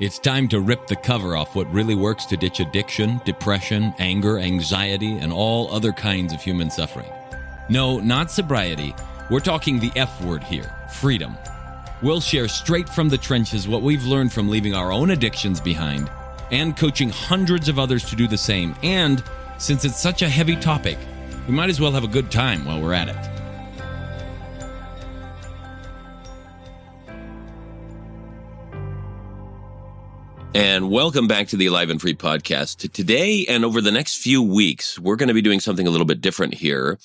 It's time to rip the cover off what really works to ditch addiction, depression, anger, anxiety, and all other kinds of human suffering. No, not sobriety. We're talking the F word here, freedom. We'll share straight from the trenches what we've learned from leaving our own addictions behind and coaching hundreds of others to do the same. And since it's such a heavy topic, we might as well have a good time while we're at it. And welcome back to the Alive and Free podcast. Today and over the next few weeks, we're going to be doing something a little bit different here.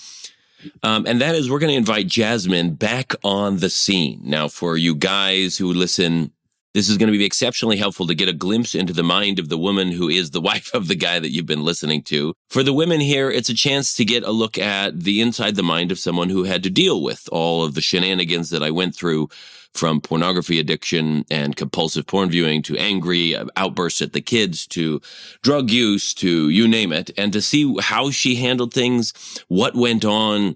And that is we're going to invite Jasmine back on the scene. Now, for you guys who listen, this is going to be exceptionally helpful to get a glimpse into the mind of the woman who is the wife of the guy that you've been listening to. For the women here, it's a chance to get a look at the inside the mind of someone who had to deal with all of the shenanigans that I went through, from pornography addiction and compulsive porn viewing to angry outbursts at the kids to drug use to you name it, and to see how she handled things, what went on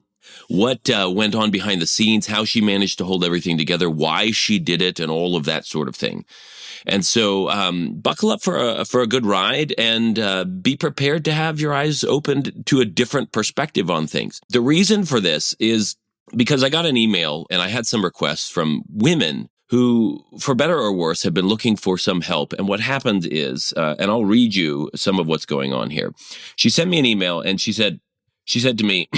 behind the scenes, how she managed to hold everything together, why she did it, and all of that sort of thing. And so buckle up for a good ride and be prepared to have your eyes opened to a different perspective on things. The reason for this is because I got an email and I had some requests from women who, for better or worse, have been looking for some help. And what happened is, and I'll read you some of what's going on here. She sent me an email and she said to me,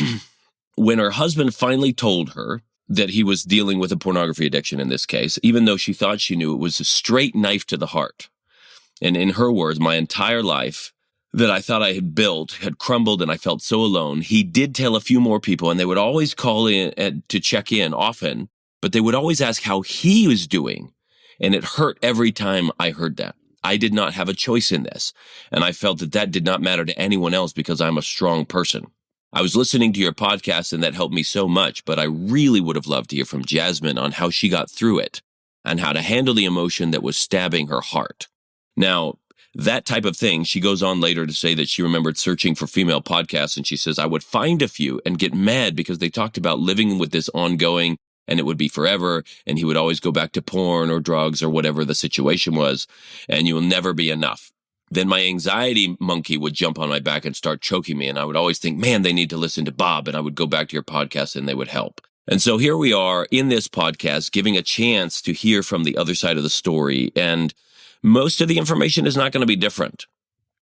when her husband finally told her that he was dealing with a pornography addiction in this case, even though she thought she knew, it was a straight knife to the heart. And in her words, my entire life that I thought I had built had crumbled and I felt so alone. He did tell a few more people and they would always call in to check in often, but they would always ask how he was doing. And it hurt every time I heard that. I did not have a choice in this. And I felt that did not matter to anyone else because I'm a strong person. I was listening to your podcast and that helped me so much, but I really would have loved to hear from Jasmine on how she got through it and how to handle the emotion that was stabbing her heart. Now, that type of thing, she goes on later to say that she remembered searching for female podcasts, and she says, I would find a few and get mad because they talked about living with this ongoing and it would be forever, and he would always go back to porn or drugs or whatever the situation was, and you will never be enough. Then my anxiety monkey would jump on my back and start choking me, and I would always think, man, they need to listen to Bob, and I would go back to your podcast and they would help. And so here we are in this podcast giving a chance to hear from the other side of the story, and most of the information is not going to be different.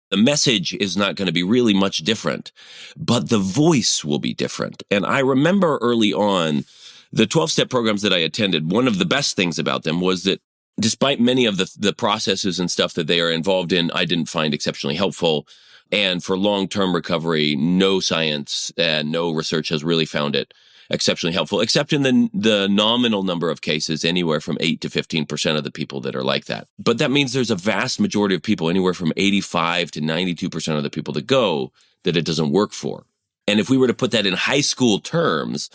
The message is not going to be really much different, but the voice will be different. And I remember early on, the 12-step programs that I attended, one of the best things about them was that despite many of the processes and stuff that they are involved in, I didn't find exceptionally helpful. And for long-term recovery, no science and no research has really found it exceptionally helpful, except in the nominal number of cases, anywhere from 8 to 15% of the people that are like that. But that means there's a vast majority of people, anywhere from 85 to 92% of the people that go, that it doesn't work for. And if we were to put that in high school terms,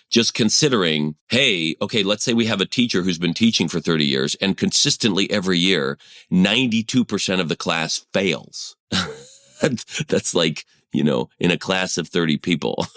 just considering, hey, okay, let's say we have a teacher who's been teaching for 30 years and consistently every year, 92% of the class fails. That's like, in a class of 30 people.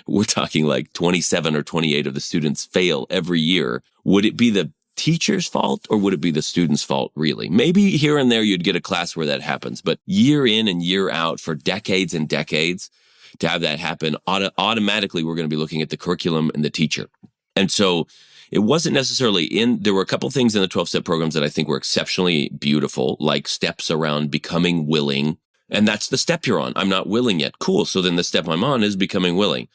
We're talking like 27 or 28 of the students fail every year. Would it be the teacher's fault or would it be the student's fault, really? Maybe here and there you'd get a class where that happens, but year in and year out for decades and decades, to have that happen, automatically we're going to be looking at the curriculum and the teacher. And so it wasn't necessarily there were a couple things in the 12-step programs that I think were exceptionally beautiful, like steps around becoming willing. And that's the step you're on. I'm not willing yet. Cool. So then the step I'm on is becoming willing.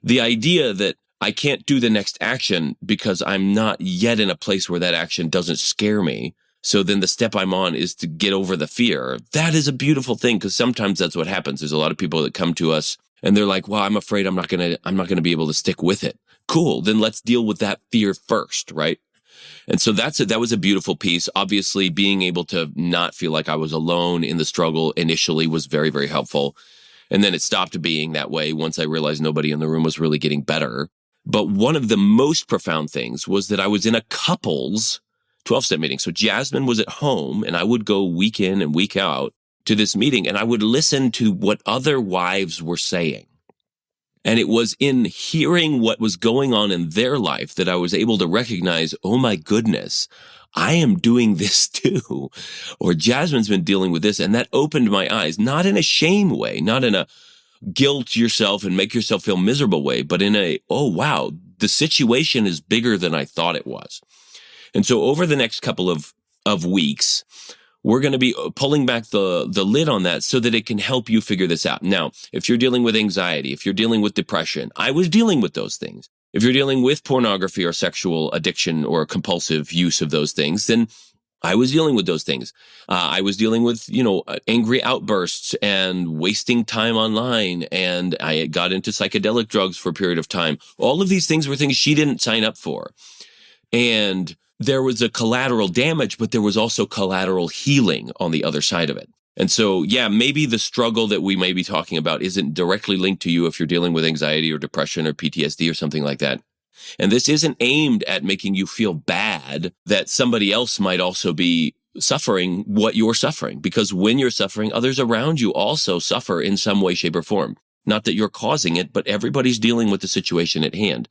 The idea that I can't do the next action because I'm not yet in a place where that action doesn't scare me. So then the step I'm on is to get over the fear. That is a beautiful thing because sometimes that's what happens. There's a lot of people that come to us and they're like, well, I'm afraid I'm not going to be able to stick with it. Cool. Then let's deal with that fear first, right? And so that was a beautiful piece. Obviously, being able to not feel like I was alone in the struggle initially was very, very helpful. And then it stopped being that way once I realized nobody in the room was really getting better. But one of the most profound things was that I was in a couple's 12-step meeting. So Jasmine was at home and I would go week in and week out to this meeting and I would listen to what other wives were saying. And it was in hearing what was going on in their life that I was able to recognize, oh my goodness, I am doing this too, or Jasmine's been dealing with this. And that opened my eyes, not in a shame way, not in a guilt yourself and make yourself feel miserable way, but in a, oh, wow, the situation is bigger than I thought it was. And so over the next couple of weeks, we're going to be pulling back the lid on that so that it can help you figure this out. Now, if you're dealing with anxiety, if you're dealing with depression, I was dealing with those things. If you're dealing with pornography or sexual addiction or compulsive use of those things, then I was dealing with those things. I was dealing with, angry outbursts and wasting time online. And I got into psychedelic drugs for a period of time. All of these things were things she didn't sign up for. And there was a collateral damage, but there was also collateral healing on the other side of it. And so, yeah, maybe the struggle that we may be talking about isn't directly linked to you if you're dealing with anxiety or depression or PTSD or something like that. And this isn't aimed at making you feel bad that somebody else might also be suffering what you're suffering. Because when you're suffering, others around you also suffer in some way, shape, or form. Not that you're causing it, but everybody's dealing with the situation at hand.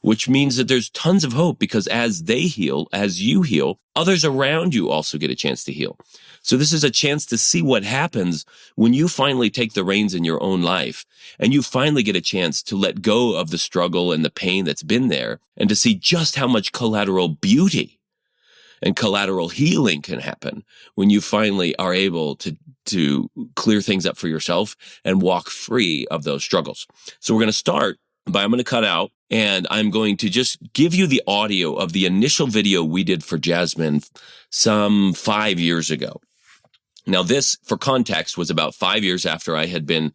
Which means that there's tons of hope because as they heal, as you heal, others around you also get a chance to heal. So this is a chance to see what happens when you finally take the reins in your own life and you finally get a chance to let go of the struggle and the pain that's been there and to see just how much collateral beauty and collateral healing can happen when you finally are able to clear things up for yourself and walk free of those struggles. So we're going to start by I'm going to cut out and I'm going to just give you the audio of the initial video we did for Jasmine some 5 years ago. Now this, for context, was about 5 years after I had been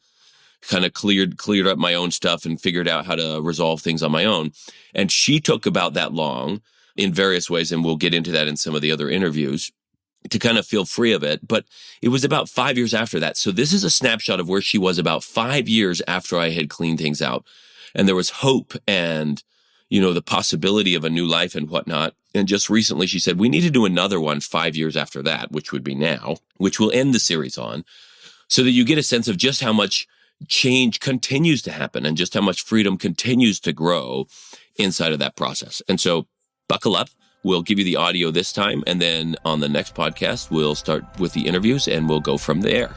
kind of cleared up my own stuff and figured out how to resolve things on my own. And she took about that long in various ways, and we'll get into that in some of the other interviews, to kind of feel free of it. But it was about 5 years after that. So this is a snapshot of where she was about 5 years after I had cleaned things out. And there was hope and, the possibility of a new life and whatnot. And just recently she said, we need to do another one 5 years after that, which would be now, which we'll end the series on, so that you get a sense of just how much change continues to happen and just how much freedom continues to grow inside of that process. And so buckle up. We'll give you the audio this time. And then on the next podcast, we'll start with the interviews and we'll go from there.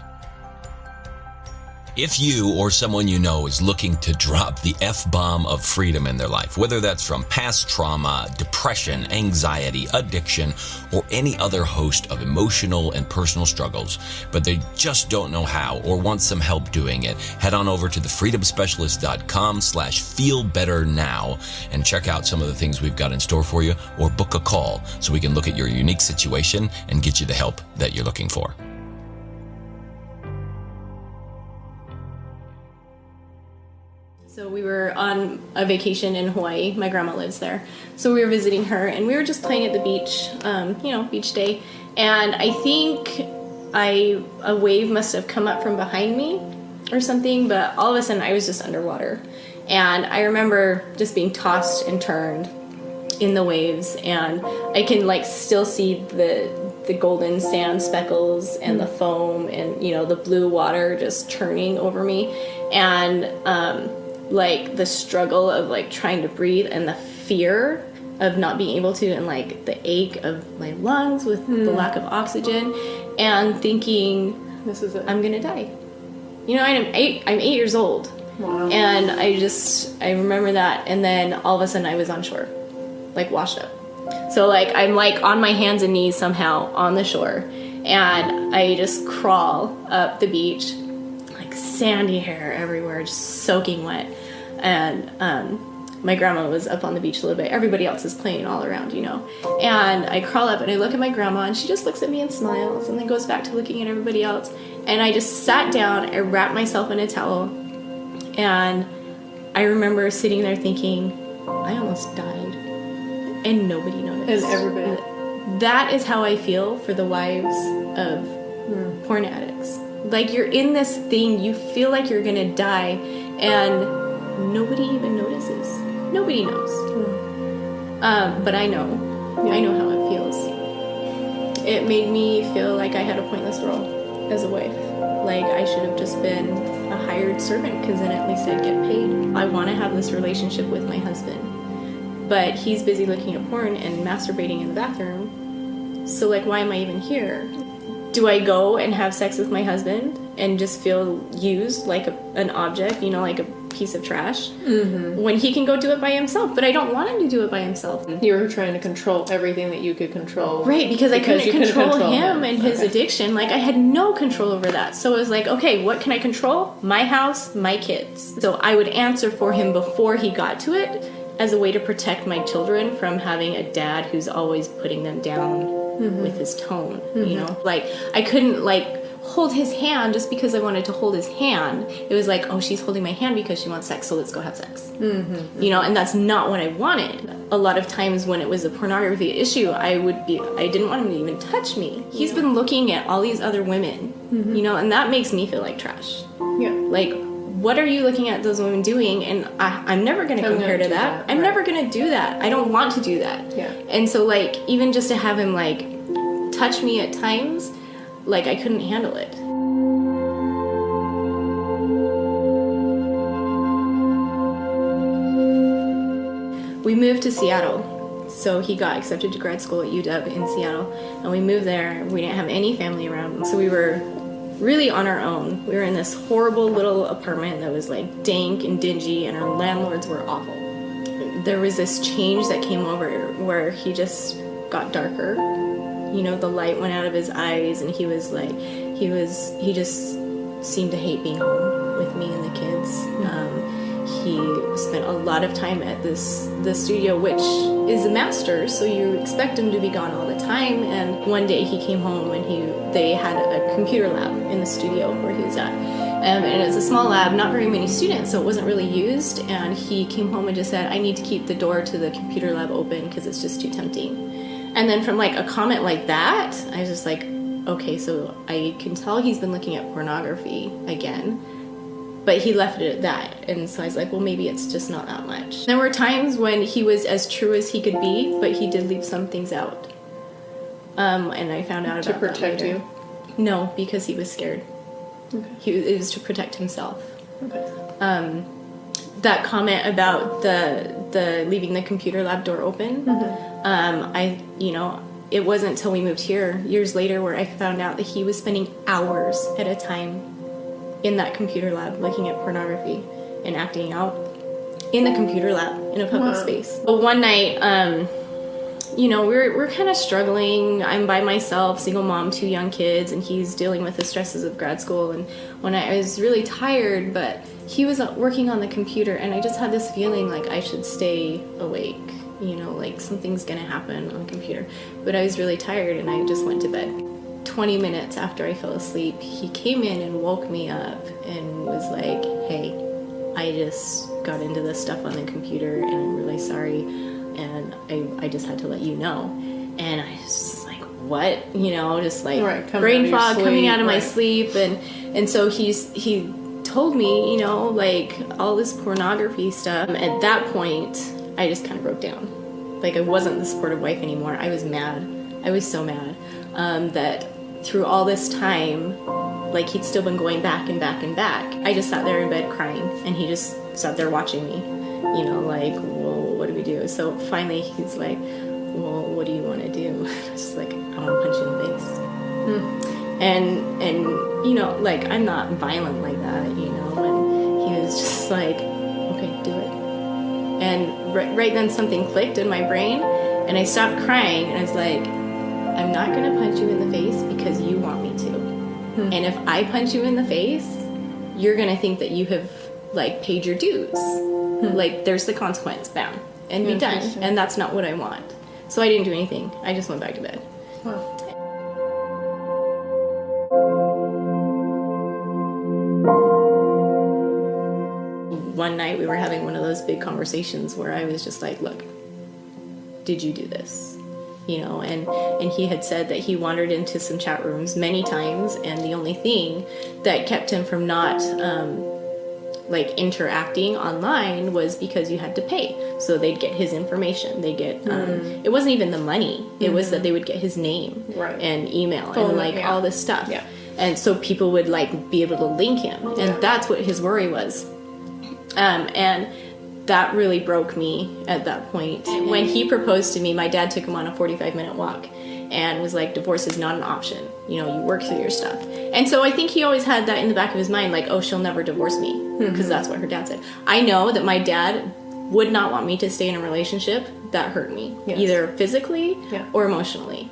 If you or someone you know is looking to drop the F-bomb of freedom in their life, whether that's from past trauma, depression, anxiety, addiction, or any other host of emotional and personal struggles, but they just don't know how or want some help doing it, head on over to thefreedomspecialist.com/feelbetternow and check out some of the things we've got in store for you, or book a call so we can look at your unique situation and get you the help that you're looking for. So we were on a vacation in Hawaii. My grandma lives there. So we were visiting her and we were just playing at the beach, beach day. And I think a wave must have come up from behind me or something, but all of a sudden I was just underwater. And I remember just being tossed and turned in the waves, and I can still see the golden sand speckles and the foam and, the blue water just churning over me. And, the struggle of trying to breathe and the fear of not being able to, and the ache of my lungs with the lack of oxygen, and thinking, this is it, I'm gonna die. I'm 8 years old. Wow. And I remember that, and then all of a sudden I was on shore, washed up. So I'm on my hands and knees somehow on the shore, and I just crawl up the beach, sandy hair everywhere, just soaking wet. And my grandma was up on the beach a little bit. Everybody else is playing all around, And I crawl up and I look at my grandma, and she just looks at me and smiles, and then goes back to looking at everybody else. And I just sat down, I wrapped myself in a towel, and I remember sitting there thinking, I almost died, and nobody noticed. And everybody. That is how I feel for the wives of porn addicts. You're in this thing, you feel like you're gonna die, and nobody even notices. Nobody knows. But I know. Yeah. I know how it feels. It made me feel like I had a pointless role as a wife. I should have just been a hired servant, because then at least I'd get paid. I want to have this relationship with my husband, but he's busy looking at porn and masturbating in the bathroom, So, like, why am I even here? Do I go and have sex with my husband and just feel used like an object, you know, like a piece of trash, when he can go do it by himself? But I don't want him to do it by himself. You were trying to control everything that you could control. Right, because I couldn't control him and his Okay. addiction. Like, I had no control over that. So it was like, okay, what can I control? My house, my kids. So I would answer for him before he got to it as a way to protect my children from having a dad who's always putting them down with his tone, you know? Like, I couldn't, like, hold his hand just because I wanted to hold his hand. It was like, oh, she's holding my hand because she wants sex, so let's go have sex. You know, and that's not what I wanted. A lot of times when it was a pornography issue, I didn't want him to even touch me. He's been looking at all these other women, you know, and that makes me feel like trash. Yeah. Like, what are you looking at those women doing? And I'm never going to compare to that. I'm never going to do that. I don't want to do that. Yeah. And so, like, even just to have him, like, touch me at times, like, I couldn't handle it. We moved to Seattle. So he got accepted to grad school at UW in Seattle. And we moved there. We didn't have any family around. So we were really on our own. We were in this horrible little apartment that was, like, dank and dingy, and our landlords were awful. There was this change that came over where he just got darker. You know, the light went out of his eyes, and he was like, he just seemed to hate being home with me and the kids. He spent a lot of time at the studio, which is a master's, so you expect him to be gone all the time. And one day he came home, and they had a computer lab in the studio where he was at. And it's a small lab, not very many students, so it wasn't really used. And he came home and just said, I need to keep the door to the computer lab open because it's just too tempting. And then from, like, a comment like that, I was just like, okay, so I can tell he's been looking at pornography again. But he left it at that. And so I was like, well, maybe it's just not that much. There were times when he was as true as he could be, but he did leave some things out. And I found out about that protect later. you? No, because he was scared. Okay. It was to protect himself. Okay. That comment about the leaving the computer lab door open, it wasn't until we moved here years later where I found out that he was spending hours at a time in that computer lab looking at pornography and acting out in the computer lab in a public space. But one night, we're kind of struggling. I'm by myself, single mom, 2 young kids, and he's dealing with the stresses of grad school. And when I was really tired, but he was working on the computer, and I just had this feeling like I should stay awake, like something's gonna happen on the computer. But I was really tired, and I just went to bed. 20 minutes after I fell asleep, he came in and woke me up and was like, hey, I just got into this stuff on the computer, and I'm really sorry, and I just had to let you know. And I was just like, what? Just like brain fog coming out of my sleep. And so he told me, like all this pornography stuff. At that point, I just kind of broke down. Like, I wasn't the supportive wife anymore. I was mad. I was so mad that through all this time, like, he'd still been going back and back and back. I just sat there in bed crying, and he just sat there watching me, like, well, what do we do? So finally he's like, well, what do you want to do? I was just like, I want to punch you in the face. And like, I'm not violent like that, and he was just like, okay, do it. And right then something clicked in my brain, and I stopped crying, and I was like, I'm not going to punch you in the face because you want me to. And if I punch you in the face, you're going to think that you have, like, paid your dues. Like, there's the consequence, bam, and be done. And that's not what I want. So I didn't do anything. I just went back to bed. Wow. One night we were having one of those big conversations where I was just like, look, did you do this? And he had said that he wandered into some chat rooms many times, and the only thing that kept him from not interacting online was because you had to pay. So they'd get his information. They get it wasn't even the money. It was that they would get his name and email and all this stuff. Yeah. And so people would be able to link him, and that's what his worry was. And that really broke me at that point. When he proposed to me, my dad took him on a 45-minute walk. and was like, divorce is not an option. You know, you work through your stuff. And so I think he always had that in the back of his mind, like, oh, she'll never divorce me, because that's what her dad said. I know that my dad would not want me to stay in a relationship that hurt me, either physically or emotionally,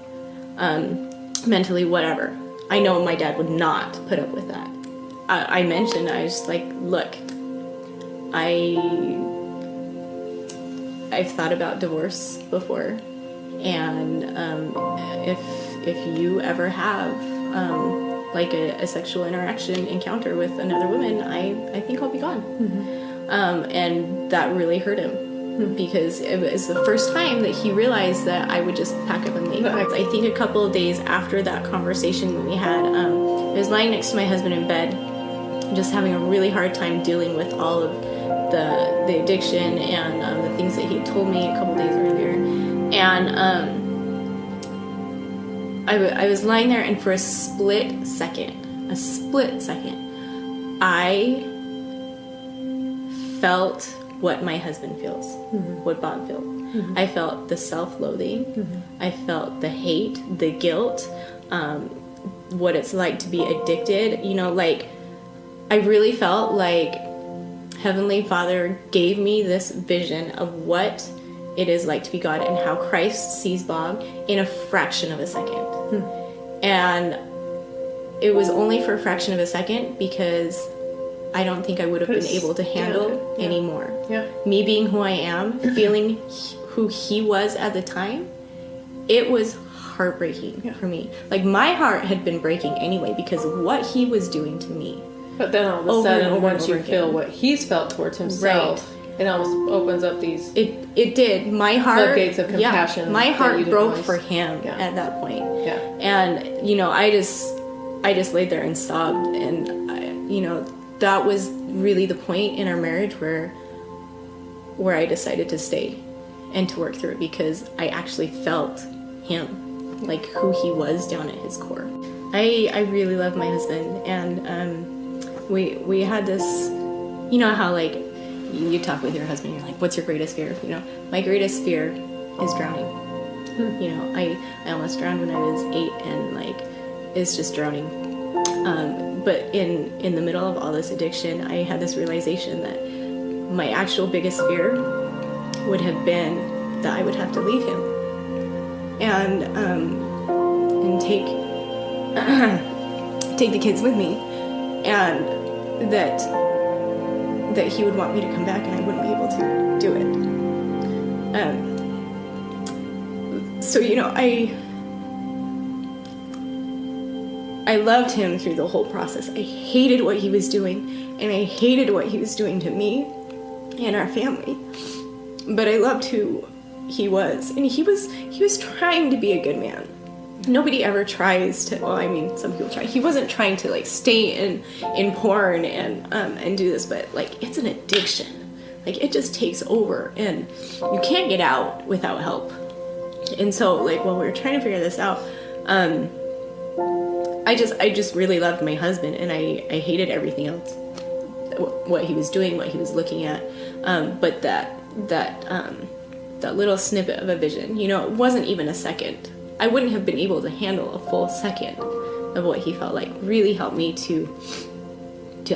mentally, whatever. I know my dad would not put up with that. I mentioned, I was just like, look, I've thought about divorce before, and if you ever have like a sexual encounter with another woman, I think I'll be gone. And that really hurt him, because it was the first time that he realized that I would just pack up and leave. I think a couple of days after that conversation we had, I was lying next to my husband in bed, just having a really hard time dealing with all of the addiction and the things that he had told me a couple days earlier. And I was lying there, and for a split second, I felt what my husband feels, what Bob feels. I felt the self-loathing. I felt the hate, the guilt, what it's like to be addicted. You know, like, I really felt like Heavenly Father gave me this vision of what it is like to be God and how Christ sees Bob in a fraction of a second. And it was only for a fraction of a second, because I don't think I would have been able to handle anymore. Me being who I am, feeling who he was at the time, it was heartbreaking for me. Like, my heart had been breaking anyway because of what he was doing to me. But then all of a sudden, once you feel what he's felt towards himself, it almost opens up these... It did. My heart... floodgates of compassion. My heart broke for him at that point. And, you know, I just laid there and sobbed. And, you know, that was really the point in our marriage where I decided to stay and to work through it, because I actually felt him, like who he was down at his core. I really love my husband, and we had this, you know how like you talk with your husband, you're like, what's your greatest fear? You know, my greatest fear is drowning. You know, I almost drowned when I was 8, and like it's just drowning. But in the middle of all this addiction, I had this realization that my actual biggest fear would have been that I would have to leave him and take the kids with me, and that he would want me to come back and I wouldn't be able to do it. So, you know, I loved him through the whole process. I hated what he was doing, and I hated what he was doing to me and our family. But I loved who he was, and he was trying to be a good man. Nobody ever tries to, well, I mean, some people try. He wasn't trying to like stay in porn and do this, but like it's an addiction. Like it just takes over, and you can't get out without help. And so like while we were trying to figure this out, I just really loved my husband, and I hated everything else, what he was doing, what he was looking at. But that little snippet of a vision, you know, it wasn't even a second. I wouldn't have been able to handle a full second of what he felt like. Really helped me to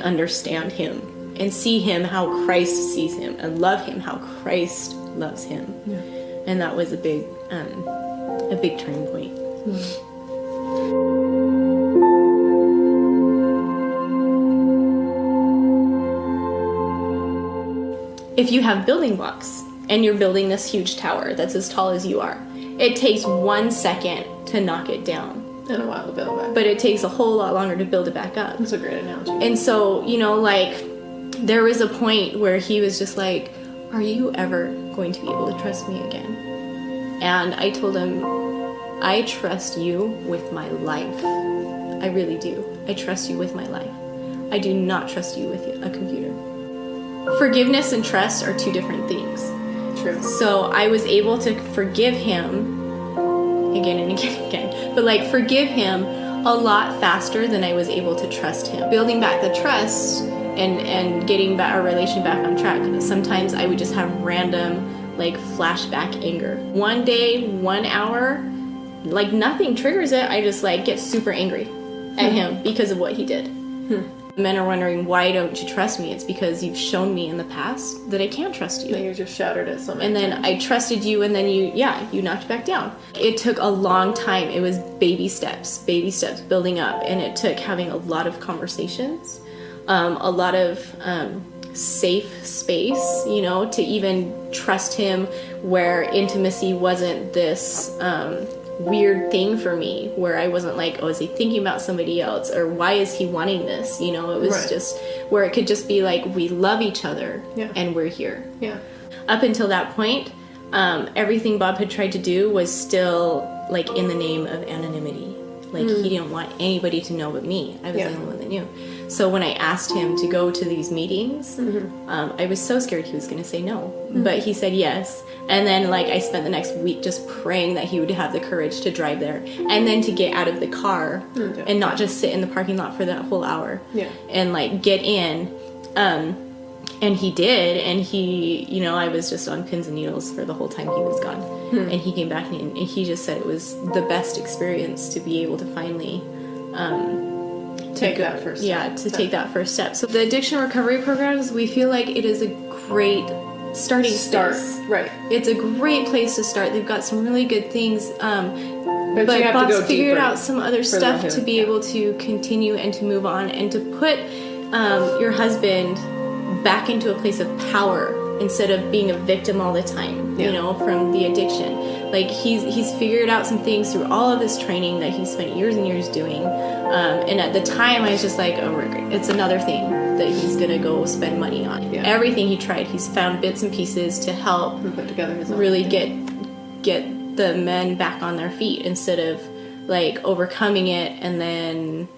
understand him and see him how Christ sees him, and love him how Christ loves him. Yeah. And that was a big turning point. If you have building blocks and you're building this huge tower that's as tall as you are, it takes 1 second to knock it down. And a while to build it back. But it takes a whole lot longer to build it back up. That's a great analogy. And so, you know, like, there was a point where he was just like, are you ever going to be able to trust me again? And I told him, I trust you with my life. I really do. I trust you with my life. I do not trust you with a computer. Forgiveness and trust are two different things. True. So I was able to forgive him again and again and again, but like forgive him a lot faster than I was able to trust him. Building back the trust and getting back our relation back on track. Sometimes I would just have random like flashback anger. One day, 1 hour, like nothing triggers it. I just like get super angry at him because of what he did. Men are wondering, why don't you trust me? It's because you've shown me in the past that I can't trust you. And you're just shattered at something. And then I trusted you, and then you knocked back down. It took a long time. It was baby steps building up, and it took having a lot of conversations, a lot of safe space, you know, to even trust him, where intimacy wasn't this weird thing for me, where I wasn't like, oh, is he thinking about somebody else, or why is he wanting this, you know? It was just where it could just be like, we love each other and we're here. Up until that point, everything Bob had tried to do was still like in the name of anonymity. Like he didn't want anybody to know but me. I was the only one that knew. So when I asked him to go to these meetings, I was so scared he was going to say no. But he said yes. And then like I spent the next week just praying that he would have the courage to drive there, and then to get out of the car and not just sit in the parking lot for that whole hour. And like get in. And he did, and he, you know, I was just on pins and needles for the whole time he was gone. And he came back, and he just said it was the best experience to be able to finally take that first step. Take that first step. So the addiction recovery programs, we feel like it is a great starting space. Right. It's a great place to start. They've got some really good things. But Bob's figured out some other stuff to be able to continue and to move on and to put your husband back into a place of power instead of being a victim all the time, you know, from the addiction. Like he's figured out some things through all of this training that he spent years and years doing. And at the time I was just like, oh, it's another thing that he's going to go spend money on. Everything he tried, he's found bits and pieces to help put together his really get the men back on their feet, instead of like overcoming it and then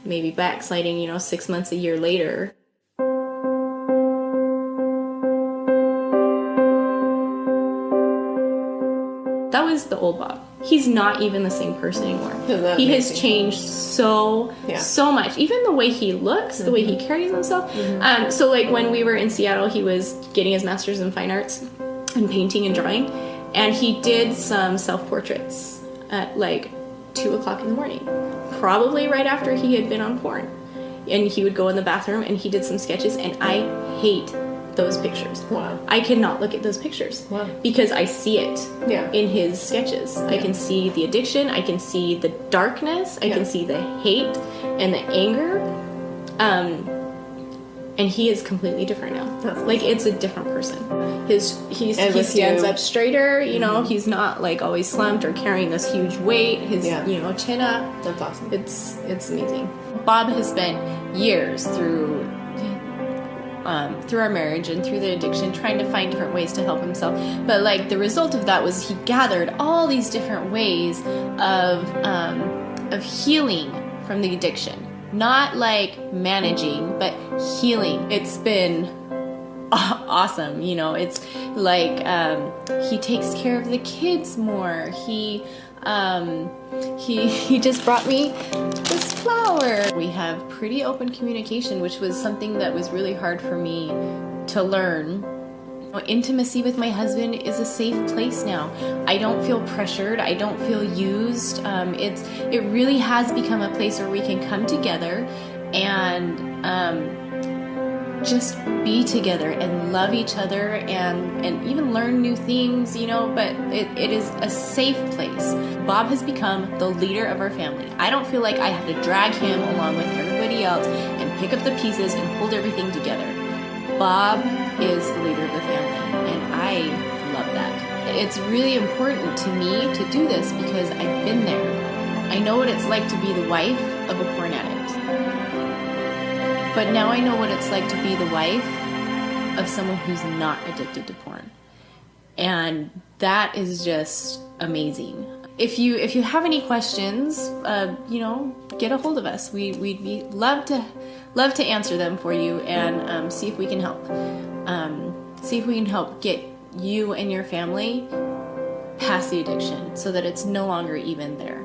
maybe backsliding, you know, 6 months, a year later. That was the old Bob. He's not even the same person anymore. He has changed so much. Even the way he looks, the way he carries himself. So like when we were in Seattle, he was getting his master's in fine arts and painting and drawing. And he did some self-portraits at like 2 o'clock in the morning. Probably right after he had been on porn. And he would go in the bathroom and he did some sketches, and I hate those pictures. Wow. I cannot look at those pictures. Wow. Because I see it in his sketches. I can see the addiction, I can see the darkness, I can see the hate and the anger. And he is completely different now. Like it's a different person. He stands up straighter, you know, he's not like always slumped or carrying this huge weight, his you know, chin up. That's awesome. It's amazing. Bob has spent years through our marriage and through the addiction trying to find different ways to help himself, but like the result of that was he gathered all these different ways of healing from the addiction, not like managing but healing. It's been awesome, you know. It's like he takes care of the kids more. He just brought me this flower. We have pretty open communication, which was something that was really hard for me to learn. Intimacy with my husband is a safe place now. I don't feel pressured. I don't feel used. It really has become a place where we can come together and just be together and love each other and even learn new things, you know, but it is a safe place. Bob has become the leader of our family. I don't feel like I have to drag him along with everybody else and pick up the pieces and hold everything together. Bob is the leader of the family, and I love that. It's really important to me to do this because I've been there. I know what it's like to be the wife of a porn addict. But now I know what it's like to be the wife of someone who's not addicted to porn. And that is just amazing. If you have any questions, you know, get a hold of us. We'd be love to answer them for you and see if we can help. See if we can help get you and your family past the addiction so that it's no longer even there.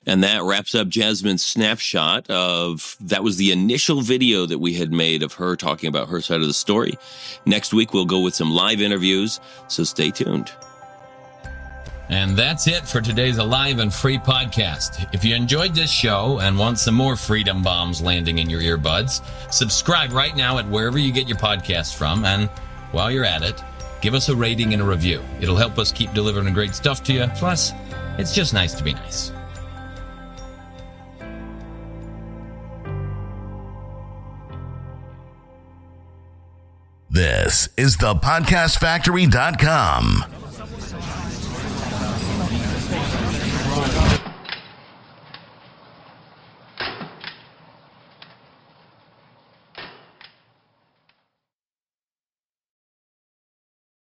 And that wraps up Jasmine's snapshot of, that was the initial video that we had made of her talking about her side of the story. Next week, we'll go with some live interviews, so stay tuned. And that's it for today's Alive and Free podcast. If you enjoyed this show and want some more freedom bombs landing in your earbuds, subscribe right now at wherever you get your podcasts from. And while you're at it, give us a rating and a review. It'll help us keep delivering great stuff to you. Plus, it's just nice to be nice. This is thepodcastfactory.com.